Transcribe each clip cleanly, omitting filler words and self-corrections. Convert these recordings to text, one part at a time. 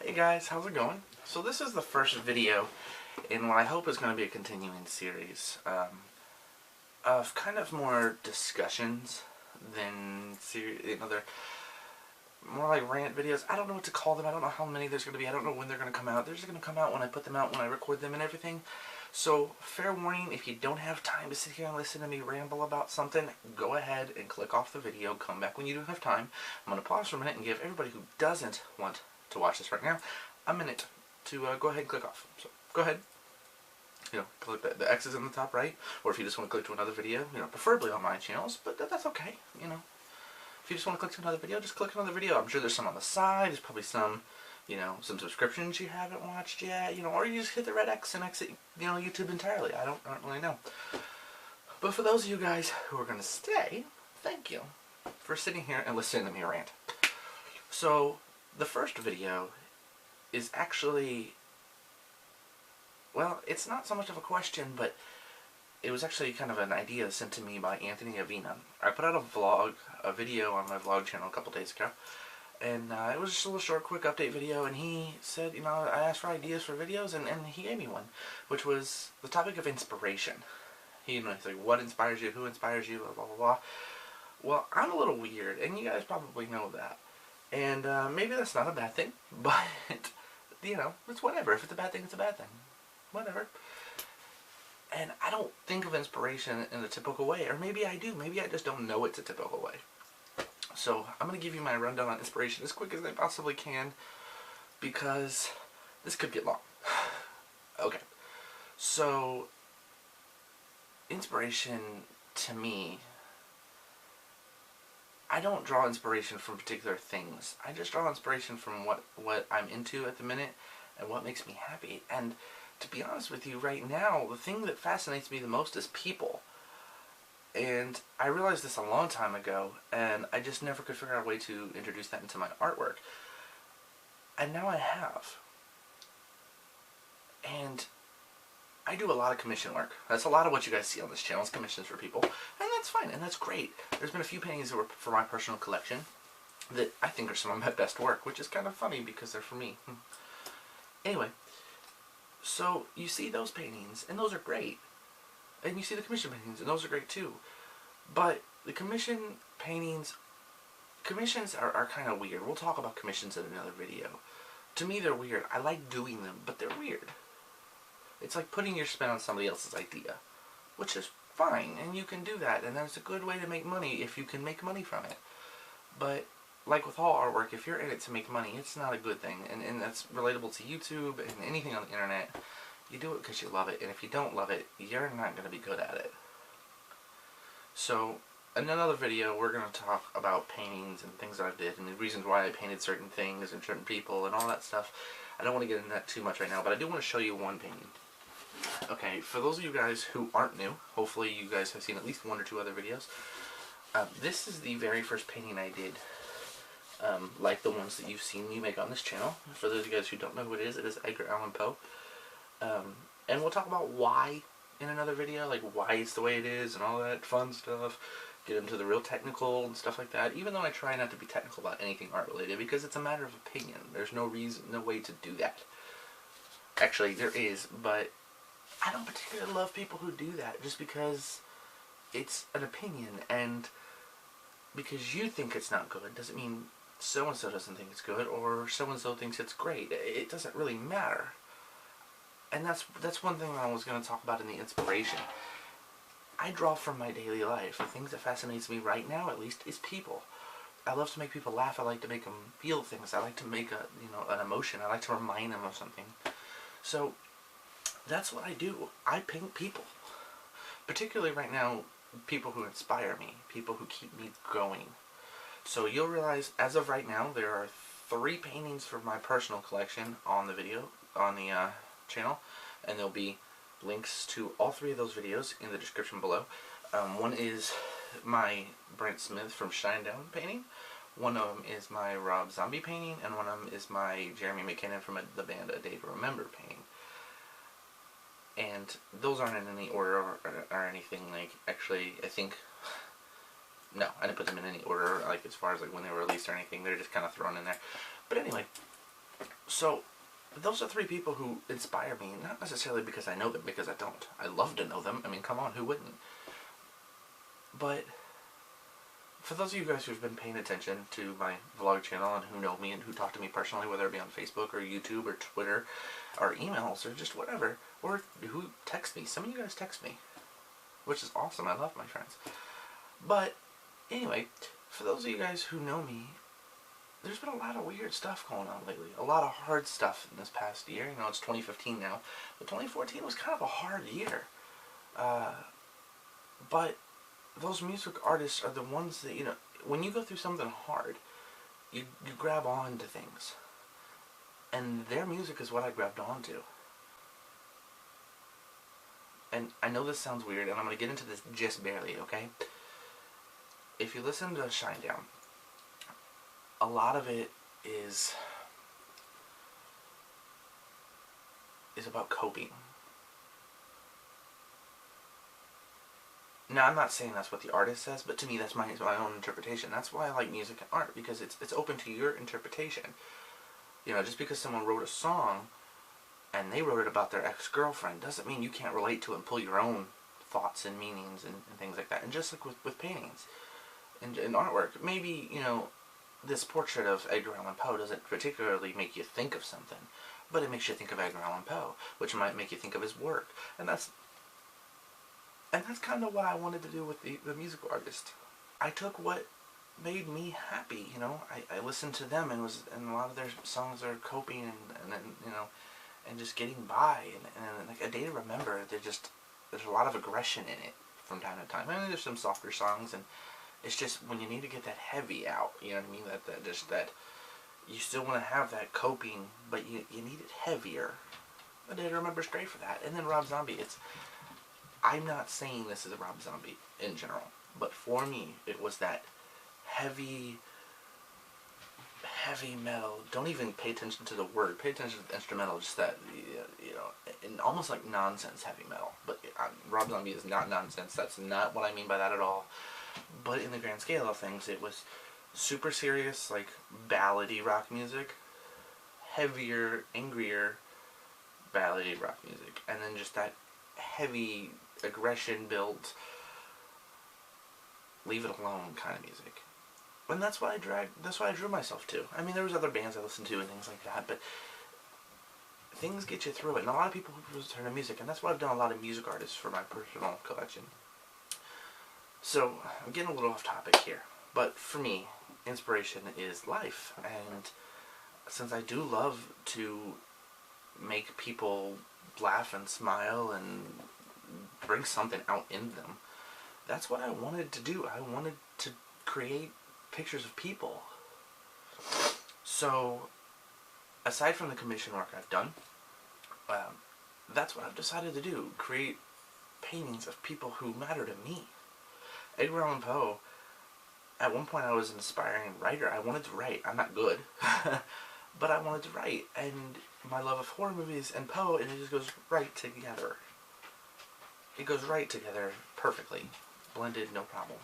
Hey guys, how's it going? So this is the first video in what I hope is going to be a continuing series of kind of more discussions than they're more like rant videos. I don't know what to call them. I don't know how many there's going to be. I don't know when they're going to come out. They're just going to come out when I put them out, when I record them and everything. So fair warning, if you don't have time to sit here and listen to me ramble about something, go ahead and click off the video. Come back when you do have time. I'm going to pause for a minute and give everybody who doesn't want to watch this right now a minute to go ahead and click off. So go ahead, click the X's in the top right, or if you just want to click to another video, preferably on my channels, but that's okay. If you just want to click to another video, just click another video. I'm sure there's some on the side. There's probably some some subscriptions you haven't watched yet, or you just hit the red X and exit YouTube entirely. I don't really know. But for those of you guys who are going to stay, thank you for sitting here and listening to me rant. So the first video is actually, well, it's not so much of a question, but it was actually kind of an idea sent to me by Anthony Avina. I put out a video on my vlog channel a couple days ago, and it was just a little short, quick update video, and he said, I asked for ideas for videos, and he gave me one, which was the topic of inspiration. He's like, what inspires you, who inspires you, blah, blah, blah, blah. Well, I'm a little weird, and you guys probably know that. And maybe that's not a bad thing, but, it's whatever. If it's a bad thing, it's a bad thing. Whatever. And I don't think of inspiration in a typical way, or maybe I do. Maybe I just don't know it's a typical way. So I'm going to give you my rundown on inspiration as quick as I possibly can, because this could get long. Okay. So, inspiration to me, I don't draw inspiration from particular things. I just draw inspiration from what I'm into at the minute and what makes me happy. And to be honest with you, right now, the thing that fascinates me the most is people. And I realized this a long time ago, and I just never could figure out a way to introduce that into my artwork. And now I have. And I do a lot of commission work. That's a lot of what you guys see on this channel is commissions for people. And that's fine, and that's great. There's been a few paintings that were for my personal collection that I think are some of my best work, which is kind of funny because they're for me. Anyway, so you see those paintings, and those are great. And you see the commission paintings, and those are great too. But the commissions are kind of weird. We'll talk about commissions in another video. To me, they're weird. I like doing them, but they're weird. It's like putting your spin on somebody else's idea, which is fine, and you can do that, and that's a good way to make money if you can make money from it. But like with all artwork, if you're in it to make money, it's not a good thing, and that's relatable to YouTube and anything on the internet. You do it because you love it, and if you don't love it, you're not going to be good at it. So, in another video, we're going to talk about paintings and things that I did, and the reasons why I painted certain things and certain people and all that stuff. I don't want to get into that too much right now, but I do want to show you one painting. Okay, for those of you guys who aren't new, hopefully you guys have seen at least one or two other videos. This is the very first painting I did, like the ones that you've seen me make on this channel. For those of you guys who don't know who it is Edgar Allan Poe. And we'll talk about why in another video, like why it's the way it is and all that fun stuff. Get into the real technical and stuff like that, even though I try not to be technical about anything art related, because it's a matter of opinion. There's no way to do that. Actually, there is, but I don't particularly love people who do that just because it's an opinion, and because you think it's not good doesn't mean so-and-so doesn't think it's good, or so-and-so thinks it's great. It doesn't really matter. And that's one thing I was going to talk about in the inspiration. I draw from my daily life. The things that fascinates me right now, at least, is people. I love to make people laugh. I like to make them feel things. I like to make an emotion. I like to remind them of something. So that's what I do. I paint people. Particularly right now, people who inspire me. People who keep me going. So you'll realize, as of right now, there are 3 paintings from my personal collection on the video, on the channel, and there'll be links to all 3 of those videos in the description below. One is my Brent Smith from Shinedown painting, one of them is my Rob Zombie painting, and one of them is my Jeremy McKinnon from the band A Day to Remember painting. And those aren't in any order or anything. Like, actually, I think, no, I didn't put them in any order, like as far as like when they were released or anything. They're just kind of thrown in there. But anyway, So, those are 3 people who inspire me, not necessarily because I know them, because I don't. I love to know them. I mean, come on, who wouldn't? But for those of you guys who've been paying attention to my vlog channel and who know me and who talk to me personally, whether it be on Facebook or YouTube or Twitter or emails or just whatever, or who text me. Some of you guys text me, which is awesome. I love my friends. But anyway, for those of you guys who know me, there's been a lot of weird stuff going on lately. A lot of hard stuff in this past year. You know, it's 2015 now. But 2014 was kind of a hard year. But those music artists are the ones that, you know, when you go through something hard, you grab on to things. And their music is what I grabbed on to. And I know this sounds weird, and I'm going to get into this just barely, okay? If you listen to Shinedown, a lot of it is about coping. Now, I'm not saying that's what the artist says, but to me that's my own interpretation. That's why I like music and art, because it's open to your interpretation. You know, just because someone wrote a song and they wrote it about their ex-girlfriend doesn't mean you can't relate to it and pull your own thoughts and meanings and things like that. And just like with paintings and artwork, maybe, you know, this portrait of Edgar Allan Poe doesn't particularly make you think of something, but it makes you think of Edgar Allan Poe, which might make you think of his work. And that's kind of what I wanted to do with the musical artist. I took what made me happy, you know. I listened to them, and a lot of their songs are coping and you know, and just getting by, and like A Day to Remember, there's a lot of aggression in it from time to time. I mean, there's some softer songs, and it's just when you need to get that heavy out, you know what I mean, that you still want to have that coping, but you need it heavier. A Day to Remember's great for that. And then Rob Zombie, I'm not saying this is a Rob Zombie in general, but for me, it was that heavy metal. Don't even pay attention to the word. Pay attention to the instrumental. Just that, you know, and almost like nonsense heavy metal. But Rob Zombie is not nonsense. That's not what I mean by that at all. But in the grand scale of things, it was super serious, like ballady rock music, heavier, angrier ballady rock music, and then just that heavy aggression built, leave it alone kind of music. And that's what I drew myself to. I mean, there was other bands I listened to and things like that, but things get you through it. And a lot of people turn to music, and that's why I've done a lot of music artists for my personal collection. So, I'm getting a little off topic here, but for me, inspiration is life, and since I do love to make people laugh and smile and bring something out in them, that's what I wanted to do. I wanted to create pictures of people. So, aside from the commission work I've done, that's what I've decided to do, create paintings of people who matter to me. Edgar Allan Poe, at one point I was an aspiring writer. I wanted to write. I'm not good, but I wanted to write. And my love of horror movies and Poe, and it just goes right together. It goes right together perfectly. Blended, no problem.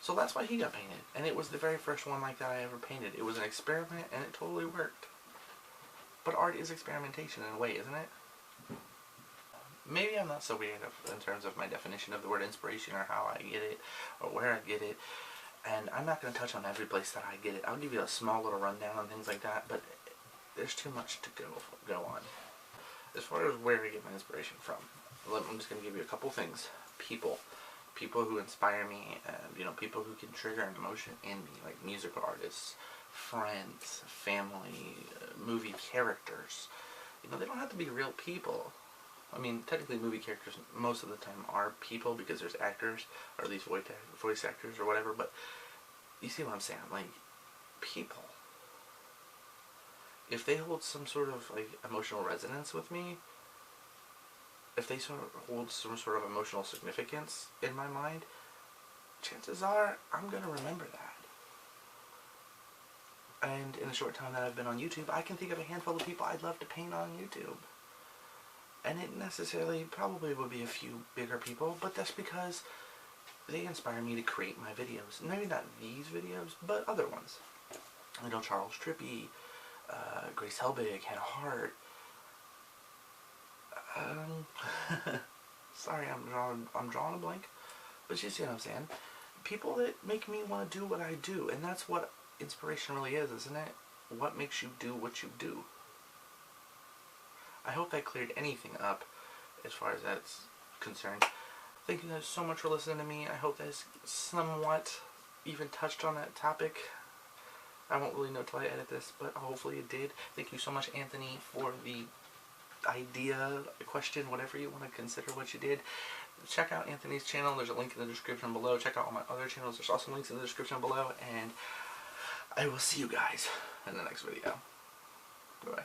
So that's why he got painted. And it was the very first one like that I ever painted. It was an experiment, and it totally worked. But art is experimentation in a way, isn't it? Maybe I'm not so weird in terms of my definition of the word inspiration or how I get it or where I get it. And I'm not going to touch on every place that I get it. I'll give you a small little rundown and things like that, but there's too much to go on. As far as where I get my inspiration from, I'm just going to give you a couple things. People who inspire me, you know, people who can trigger an emotion in me, like musical artists, friends, family, movie characters. You know, they don't have to be real people. I mean, technically movie characters most of the time are people because there's actors, or at least voice actors or whatever, but you see what I'm saying, like, people. If they hold some sort of, like, emotional resonance with me, if they sort of hold some sort of emotional significance in my mind, chances are I'm going to remember that. And in the short time that I've been on YouTube, I can think of a handful of people I'd love to paint on YouTube. And it necessarily probably would be a few bigger people, but that's because they inspire me to create my videos. Maybe not these videos, but other ones. I know Charles Trippy, Grace Helbig, Hannah Hart. Sorry, I'm drawing a blank, but you see what I'm saying. People that make me want to do what I do, and that's what inspiration really is, isn't it? What makes you do what you do? I hope that cleared anything up as far as that's concerned. Thank you guys so much for listening to me. I hope that's somewhat even touched on that topic. I won't really know till I edit this, but hopefully it did. Thank you so much, Anthony, for the idea, question, whatever you want to consider what you did. Check out Anthony's channel. There's a link in the description below. Check out all my other channels. There's also links in the description below. And I will see you guys in the next video. Bye-bye.